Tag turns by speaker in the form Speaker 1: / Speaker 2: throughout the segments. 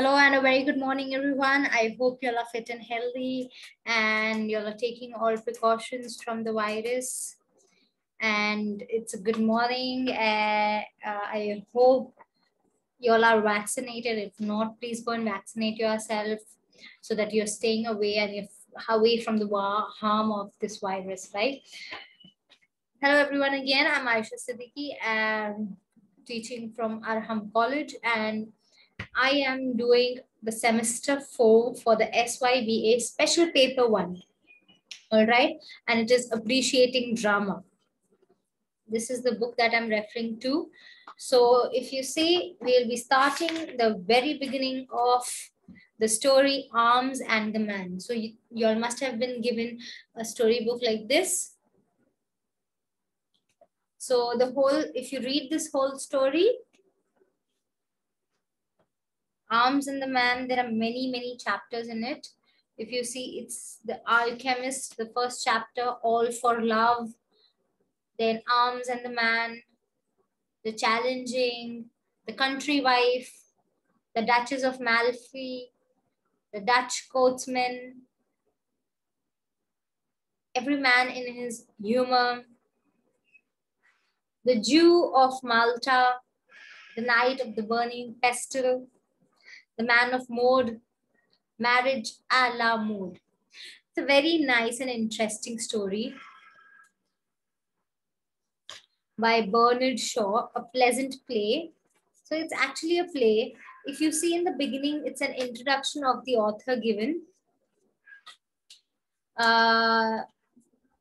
Speaker 1: Hello and a very good morning, everyone. I hope you all are fit and healthy and you all are taking all precautions from the virus. And it's a good morning. I hope you all are vaccinated. If not, please go and vaccinate yourself so that you're staying away and if away from the harm of this virus, right? Hello, everyone. Again, I'm Aisha Siddiqui and teaching from Arham College, and I am doing the semester 4 for the SYBA special paper 1. All right. And it is appreciating drama. This is the book that I'm referring to. So if you see, we'll be starting the very beginning of the story Arms and the Man. So you all must have been given a storybook like this. So if you read this whole story, Arms and the Man, there are many chapters in it. If you see, it's the Alchemist, the first chapter, All for Love, then Arms and the Man, the Challenging, the Country Wife, the Duchess of Malfi, the Dutch Coachman, Every Man in His Humor, the Jew of Malta, the Night of the Burning Pestle, the Man of Mode, Marriage a la Mode. It's a very nice and interesting story by Bernard Shaw, A Pleasant Play. So it's actually a play. If you see in the beginning, it's an introduction of the author given.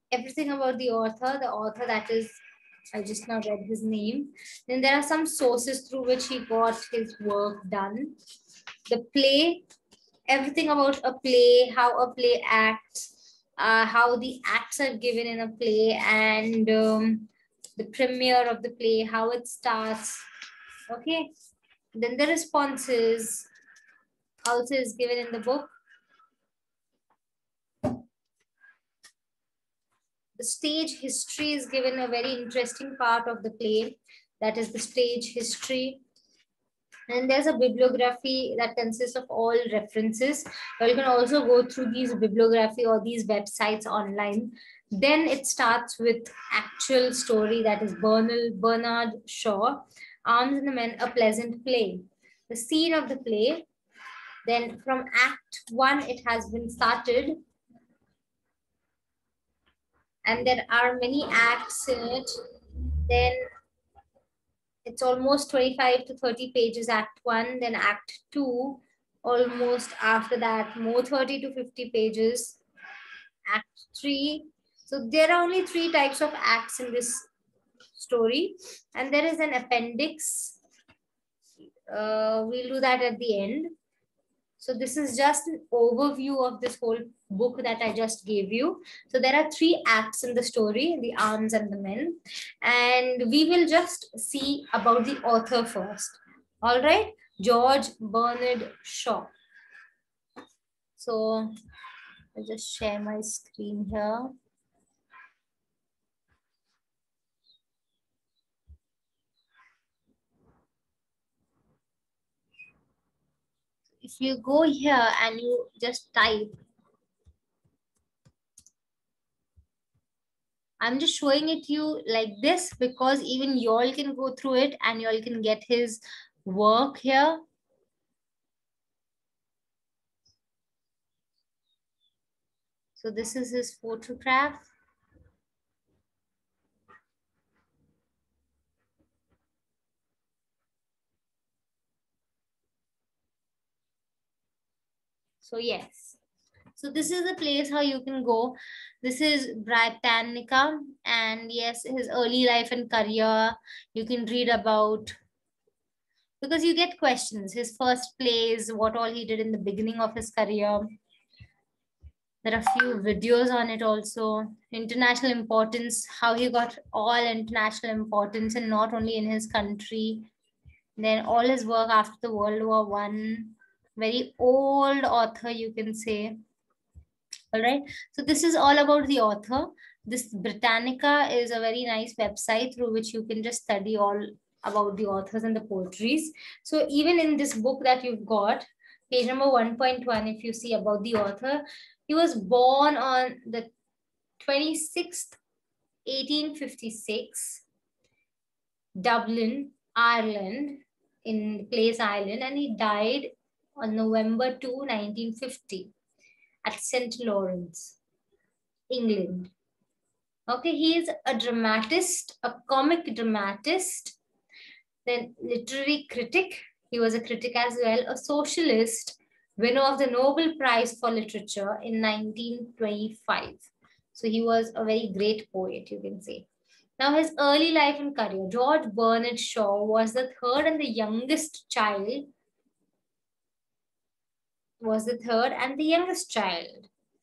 Speaker 1: Everything about the author that is, I just now read his name. Then there are some sources through which he got his work done. The play, everything about a play, how a play acts, how the acts are given in a play, and the premiere of the play, how it starts. Okay. Then the responses also is given in the book. The stage history is given, a very interesting part of the play. That is the stage history. And there's a bibliography that consists of all references. You can also go through these bibliography or these websites online. Then it starts with actual story, that is Bernard Shaw, Arms and the Men, A Pleasant Play. The scene of the play. Then from Act 1, it has been started. And there are many acts in it. Then it's almost 25 to 30 pages, Act 1. Then Act 2, almost after that, more 30 to 50 pages. Act 3. So there are only 3 types of acts in this story. And there is an appendix. We'll do that at the end. So this is just an overview of this whole book that I just gave you. So there are 3 acts in the story, the Arms and the Men. And we will just see about the author first. All right, George Bernard Shaw. So I'll just share my screen here. If you go here and you just type, I'm just showing it to you like this because even y'all can go through it and y'all can get his work here. So this is his photograph. So yes. So this is the place how you can go. This is Britannica, and yes, his early life and career you can read about, because you get questions. His first plays, what all he did in the beginning of his career. There are a few videos on it also. International importance, how he got all international importance and not only in his country. Then all his work after the World War I. Very old author, you can say. All right. So this is all about the author. This Britannica is a very nice website through which you can just study all about the authors and the poetries. So even in this book that you've got, Page number 1.1, if you see about the author, he was born on the 26th, 1856, Dublin, Ireland, in Place Island, and he died on November 2, 1950 at St. Lawrence, England. Okay, he is a dramatist, a comic dramatist, then literary critic. He was a critic as well, a socialist, winner of the Nobel Prize for Literature in 1925. So he was a very great poet, you can say. Now, his early life and career. George Bernard Shaw was the third and the youngest child,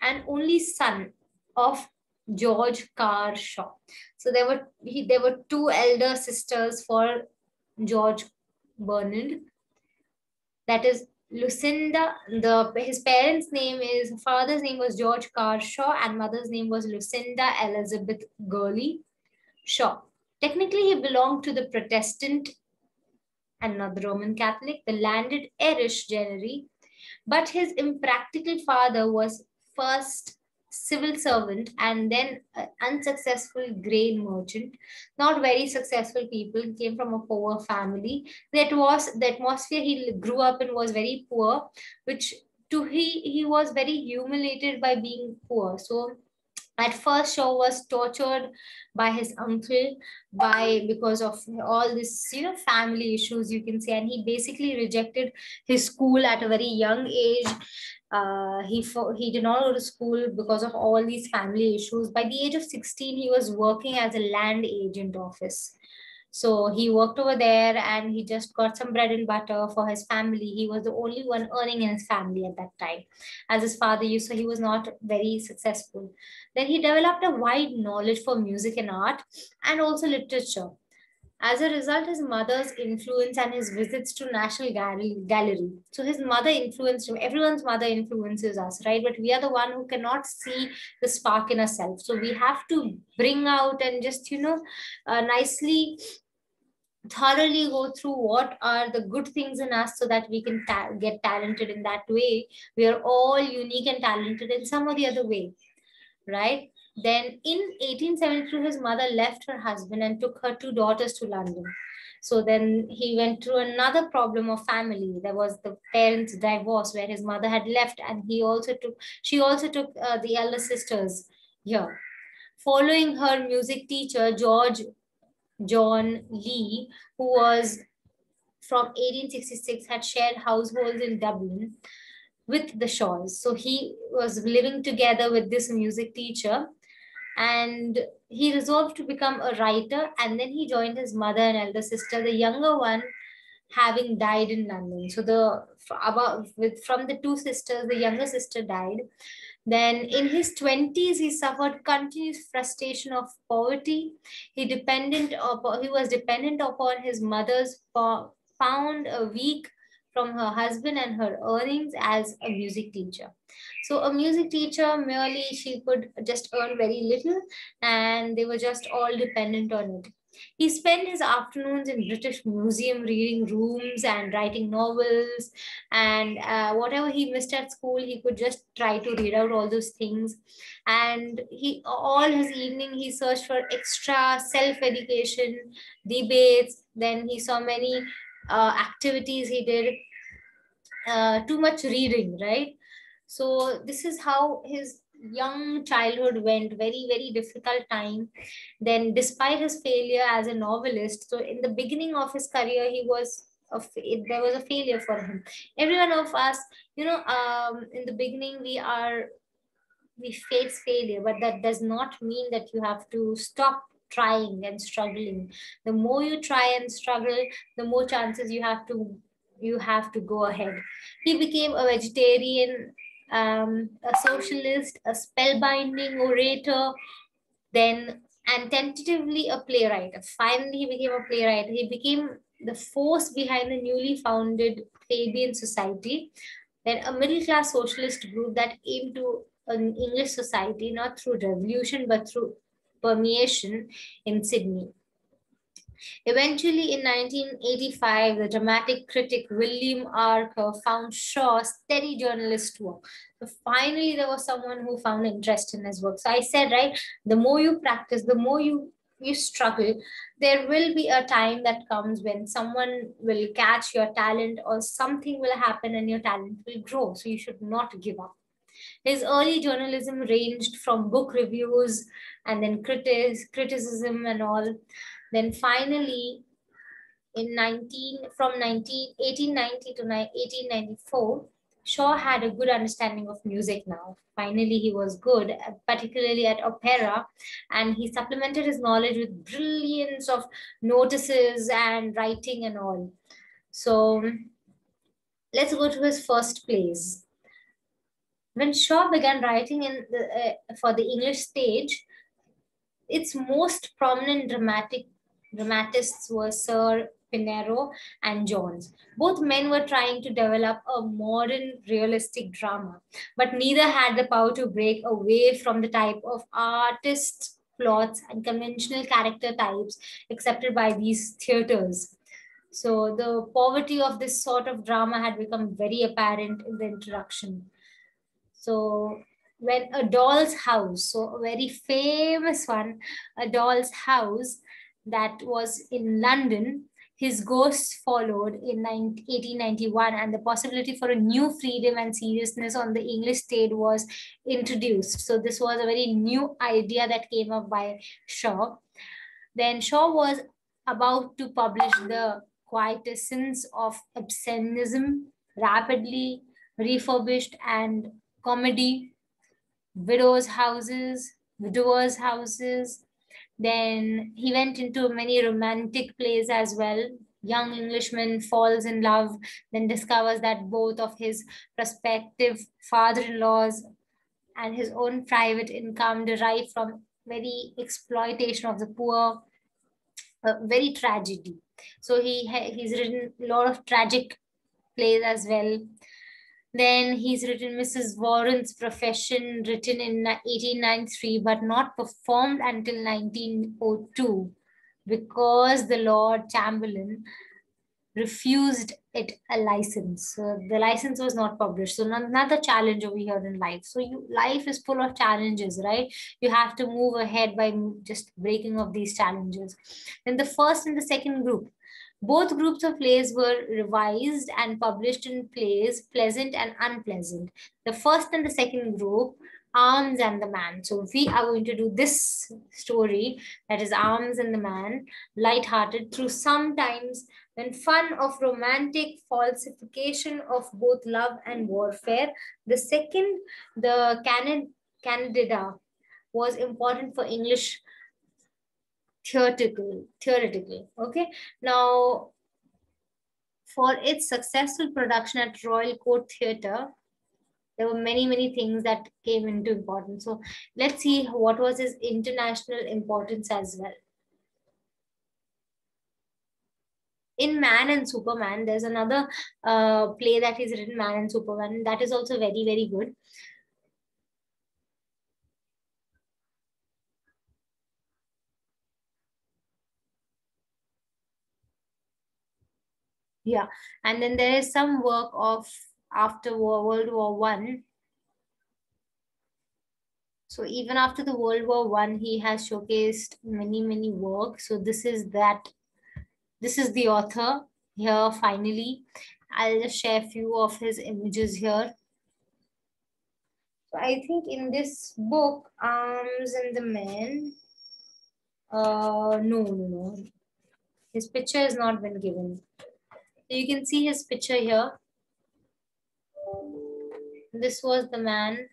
Speaker 1: and only son of George Carr Shaw. So there were two elder sisters for George Bernard. That is Lucinda. His parents' name is, father's name was George Carr Shaw and mother's name was Lucinda Elizabeth Gurley Shaw. Technically, he belonged to the Protestant and not the Roman Catholic, the landed Irish gentry, but his impractical father was first civil servant and then an unsuccessful grain merchant. Not very successful people, came from a poor family. That was the atmosphere he grew up in was very poor, which he was very humiliated by being poor. So at first, Shaw was tortured by his uncle because of all this, family issues, you can say, and he basically rejected his school at a very young age. He did not go to school because of all these family issues. By the age of 16, he was working as a land agent office. So he worked over there and he just got some bread and butter for his family. He was the only one earning in his family at that time, as his father used, so he was not very successful. Then he developed a wide knowledge for music and art and also literature. As a result, his mother's influence and his visits to National Gallery. So his mother influenced him. Everyone's mother influences us, right? But we are the one who cannot see the spark in ourselves. So we have to bring out and just, nicely thoroughly go through what are the good things in us so that we can get talented in that way. We are all unique and talented in some or the other way, right? Then in 1872, his mother left her husband and took her two daughters to London. So then he went through another problem of family. There was the parents' divorce where his mother had left, and she also took the elder sisters here. Following her music teacher, George John Lee, who was from 1866, had shared households in Dublin with the Shaws. So he was living together with this music teacher and he resolved to become a writer, and then he joined his mother and elder sister, the younger one having died in London. So from the two sisters, the younger sister died. Then in his 20s, he suffered continuous frustration of poverty. He was dependent upon his mother's pound a week from her husband and her earnings as a music teacher. So a music teacher, merely she could just earn very little and they were just all dependent on it. He spent his afternoons in British Museum reading rooms and writing novels, and whatever he missed at school, he could just try to read out all those things. And all his evening, he searched for extra self-education, debates. Then he saw many activities he did, too much reading, right? So this is how his young childhood went, very, very difficult time. Then despite his failure as a novelist, so in the beginning of his career, there was a failure for him. Every one of us, in the beginning, we face failure, but that does not mean that you have to stop trying and struggling. The more you try and struggle, the more chances you have to go ahead. He became a vegetarian, a socialist, a spellbinding orator, and tentatively a playwright. Finally, he became a playwright. He became the force behind the newly founded Fabian Society, then a middle-class socialist group that aimed to an English society, not through revolution, but through permeation in Sydney. Eventually, in 1985, the dramatic critic William Archer found Shaw steady journalist work. So finally, there was someone who found interest in his work. So I said, right, the more you practice, the more you struggle, there will be a time that comes when someone will catch your talent or something will happen and your talent will grow. So you should not give up. His early journalism ranged from book reviews and then criticism and all. Then finally, in 1890 to 1894, Shaw had a good understanding of music now. Finally, he was good, particularly at opera, and he supplemented his knowledge with brilliance of notices and writing and all. So let's go to his first plays. When Shaw began writing for the English stage, its most prominent dramatists were Sir Pinero and Jones. Both men were trying to develop a modern realistic drama, but neither had the power to break away from the type of artist plots and conventional character types accepted by these theaters. So the poverty of this sort of drama had become very apparent in the introduction. So when A Doll's House, so a very famous one, A Doll's House, that was in London, his ghosts followed in 1891, and the possibility for a new freedom and seriousness on the English stage was introduced. So this was a very new idea that came up by Shaw. Then Shaw was about to publish The Quintessence of Ibsenism, rapidly refurbished and comedy, widowers' houses. Then he went into many romantic plays as well. Young Englishman falls in love, then discovers that both of his prospective father-in-laws and his own private income derive from very exploitation of the poor, very tragedy. So he's written a lot of tragic plays as well. Then he's written Mrs. Warren's Profession, written in 1893, but not performed until 1902 because the Lord Chamberlain refused it a license. So the license was not published. So another challenge over here in life. So life is full of challenges, right? You have to move ahead by just breaking of these challenges. Then the first and the second group. Both groups of plays were revised and published in plays Pleasant and Unpleasant. The first and the second group, Arms and the Man. So we are going to do this story, that is Arms and the Man, light-hearted through sometimes when fun of romantic falsification of both love and warfare. The second, the Candida, was important for English theoretical. Okay. Now, for its successful production at Royal Court Theatre, there were many things that came into importance. So let's see what was his international importance as well. In Man and Superman, there's another play that he's written, Man and Superman. That is also very good. Yeah, and then there is some work of after World War One. So even after the World War One, he has showcased many works. So this is the author here. Finally, I'll just share a few of his images here. So I think in this book, Arms and the Men, no. His picture has not been given. So you can see his picture here. This was the man.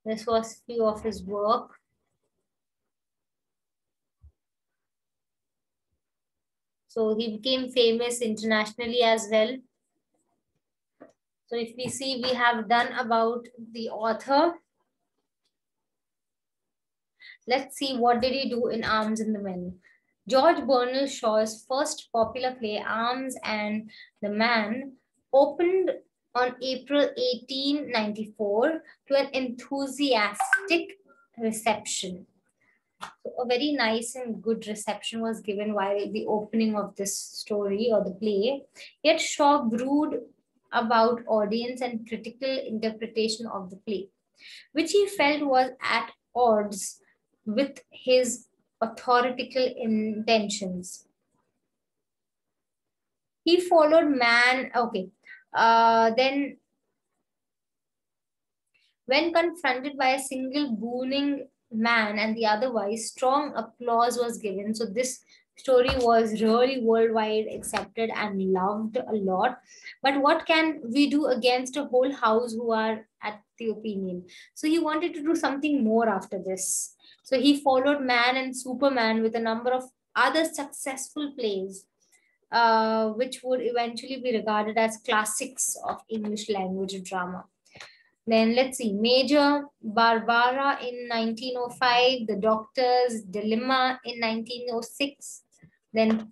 Speaker 1: This was few of his work. So he became famous internationally as well. So if we see, we have done about the author. Let's see what did he do in Arms and the Men. George Bernard Shaw's first popular play, Arms and the Man, opened on April 1894 to an enthusiastic reception. So a very nice and good reception was given while the opening of this story or the play. Yet Shaw brooded about audience and critical interpretation of the play, which he felt was at odds with his authoritative intentions. He followed man, okay. Then when confronted by a single booning man and the otherwise, strong applause was given. So this story was really worldwide accepted and loved a lot. But what can we do against a whole house who are at the opinion? So he wanted to do something more after this. So he followed Man and Superman with a number of other successful plays, which would eventually be regarded as classics of English language drama. Then let's see, Major Barbara in 1905, The Doctor's Dilemma in 1906, then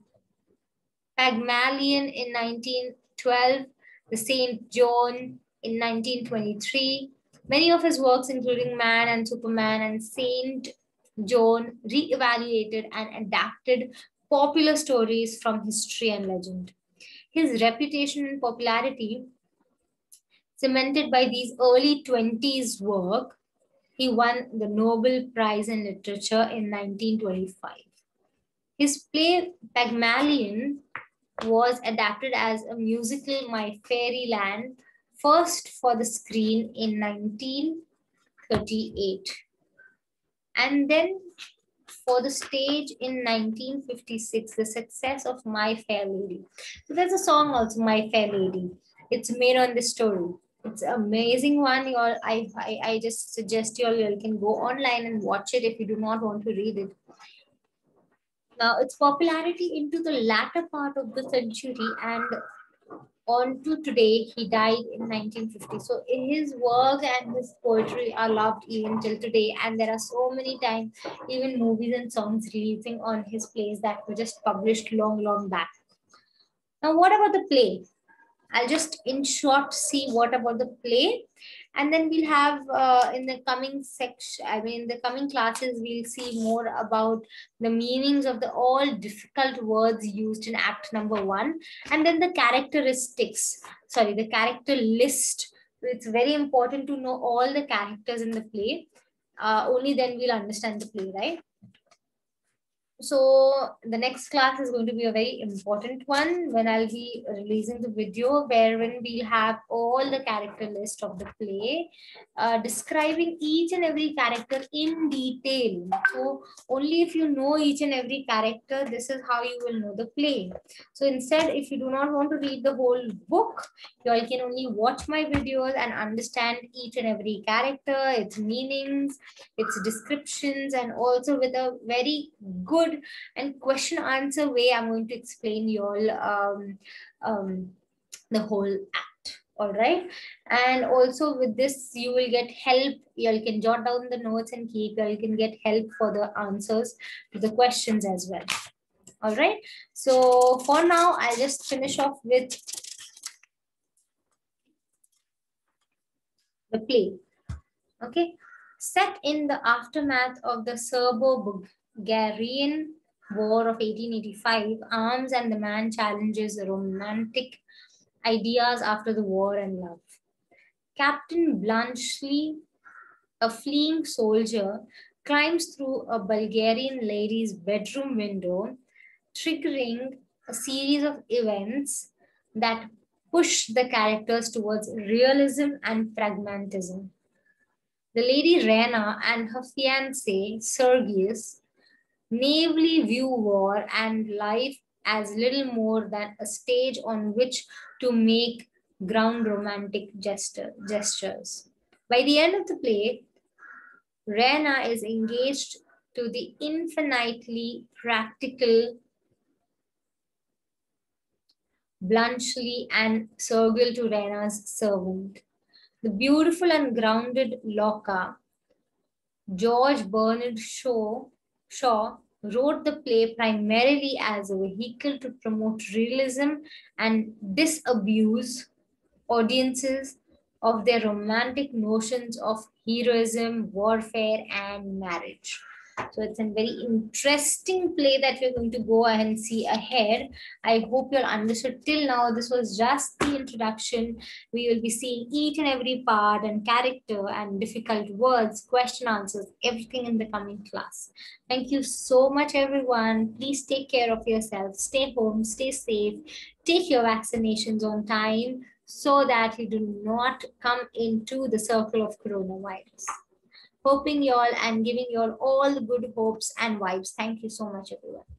Speaker 1: Pygmalion in 1912, The Saint John in 1923. Many of his works, including Man and Superman and Saint John, re-evaluated and adapted popular stories from history and legend. His reputation and popularity, cemented by these early 20s work, he won the Nobel Prize in Literature in 1925. His play Pygmalion was adapted as a musical, My Fairyland, first for the screen in 1938. And then for the stage in 1956, the success of My Fair Lady. So there's a song also, My Fair Lady. It's made on this story. It's an amazing one. I just suggest you all can go online and watch it if you do not want to read it. Now, its popularity into the latter part of the century and on to today, he died in 1950. So his work and his poetry are loved even till today. And there are so many times, even movies and songs releasing on his plays that were just published long, long back. Now, what about the play? I'll just in short see what about the play, and then we'll have in the coming section, in the coming classes, we'll see more about the meanings of the all difficult words used in act number 1, and then the characteristics, the character list. It's very important to know all the characters in the play. Only then we'll understand the play, right? So the next class is going to be a very important one when I'll be releasing the video wherein we'll have all the character list of the play, describing each and every character in detail. So only if you know each and every character, this is how you will know the play. So instead, if you do not want to read the whole book, you all can only watch my videos and understand each and every character, its meanings, its descriptions, and also with a very good and question answer way, I'm going to explain you all the whole act. All right. And also with this, you will get help. You all can jot down the notes and keep. You can get help for the answers to the questions as well. All right. So for now, I'll just finish off with the play. Okay. Set in the aftermath of the Serbo-Bulgarian War of 1885, Arms and the Man challenges the romantic ideas after the war and love. Captain Bluntschli, a fleeing soldier, climbs through a Bulgarian lady's bedroom window, triggering a series of events that push the characters towards realism and pragmatism. The lady Rena and her fiancé, Sergius, naively view war and life as little more than a stage on which to make ground romantic gestures. By the end of the play, Rena is engaged to the infinitely practical Bluntschli and Sergil to Rena's servant. The beautiful and grounded Locke, George Bernard Shaw wrote the play primarily as a vehicle to promote realism and disabuse audiences of their romantic notions of heroism, warfare, and marriage. So it's a very interesting play that we're going to go ahead and see ahead. I hope you'll understood till now. This was just the introduction. We will be seeing each and every part and character and difficult words, question answers, everything in the coming class. Thank you so much, everyone. Please take care of yourself. Stay home, stay safe, take your vaccinations on time so that you do not come into the circle of coronavirus. Hoping you all and giving you all the good hopes and vibes. Thank you so much, everyone.